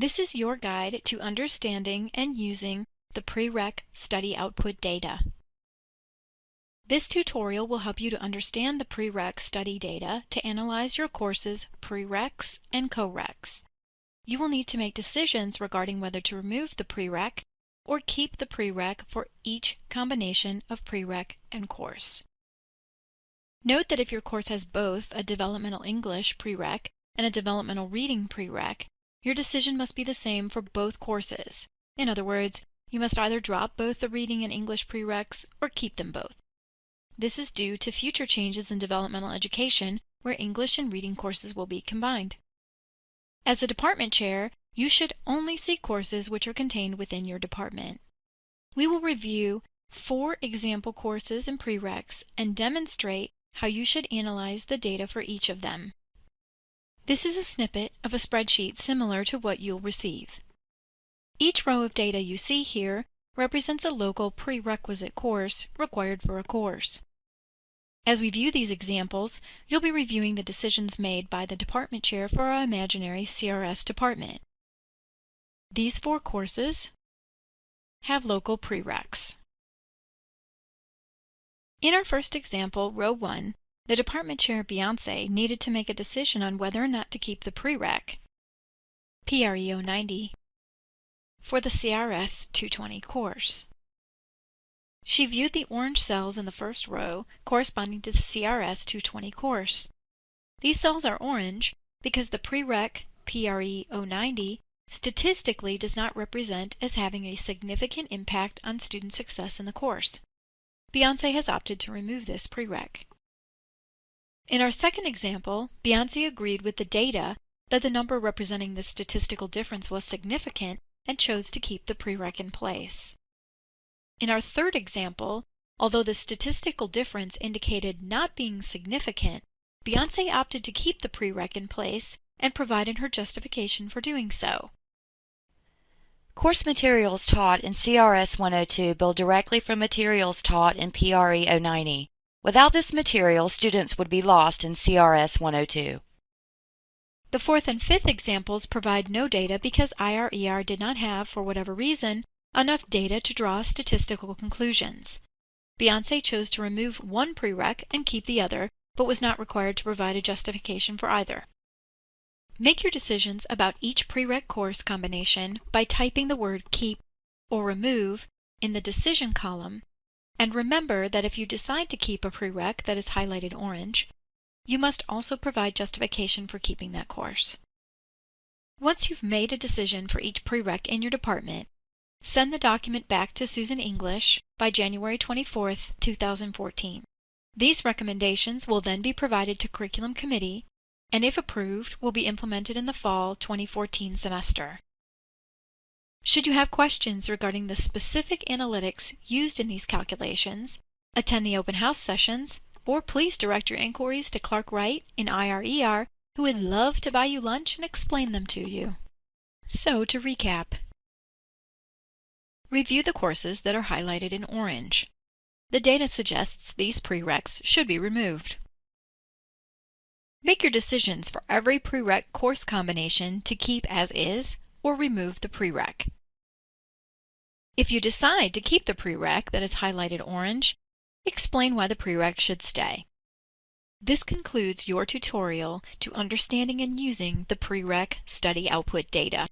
This is your guide to understanding and using the Pre-Req Study Output Data. This tutorial will help you to understand the Pre-Req study data to analyze your course's Pre-Reqs and Co-Reqs. You will need to make decisions regarding whether to remove the Pre-Req or keep the Pre-Req for each combination of Pre-Req and course. Note that if your course has both a Developmental English Pre-Req and a Developmental Reading Pre-Req, your decision must be the same for both courses. In other words, you must either drop both the Reading and English Pre-Reqs or keep them both. This is due to future changes in developmental education where English and reading courses will be combined. As a department chair, you should only see courses which are contained within your department. We will review 4 example courses in Pre-Reqs and demonstrate how you should analyze the data for each of them. This is a snippet of a spreadsheet similar to what you'll receive. Each row of data you see here represents a local prerequisite course required for a course. As we view these examples, you'll be reviewing the decisions made by the department chair for our imaginary CRS department. These 4 courses have local prereqs. In our first example, row 1, the department chair, Beyonce, needed to make a decision on whether or not to keep the Pre-Req, PRE 090, for the CRS 220 course. She viewed the orange cells in the first row corresponding to the CRS 220 course. These cells are orange because the Pre-Req PRE 090 statistically does not represent as having a significant impact on student success in the course. Beyonce has opted to remove this Pre-Req. In our second example, Beyonce agreed with the data that the number representing the statistical difference was significant and chose to keep the Pre-Req in place. In our third example, although the statistical difference indicated not being significant, Beyonce opted to keep the Pre-Req in place and provided her justification for doing so. Course materials taught in CRS 102 build directly from materials taught in PRE 090. Without this material, students would be lost in CRS 102. The fourth and fifth examples provide no data because IRER did not have, for whatever reason, enough data to draw statistical conclusions. Beyonce chose to remove one Pre-Req and keep the other, but was not required to provide a justification for either. Make your decisions about each Pre-Req course combination by typing the word keep or remove in the decision column, and remember that if you decide to keep a Pre-Req that is highlighted orange, you must also provide justification for keeping that course. Once you've made a decision for each Pre-Req in your department, send the document back to Susan English by January 24, 2014. These recommendations will then be provided to Curriculum Committee and, if approved, will be implemented in the fall 2014 semester. Should you have questions regarding the specific analytics used in these calculations, attend the open house sessions, or please direct your inquiries to Clark Wright in IRER, who would love to buy you lunch and explain them to you. So, to recap, review the courses that are highlighted in orange. The data suggests these Pre-Reqs should be removed. Make your decisions for every Pre-Req course combination to keep as is or remove the Pre-Req. If you decide to keep the Pre-Req that is highlighted orange, explain why the Pre-Req should stay. This concludes your tutorial to understanding and using the Pre-Req study output data.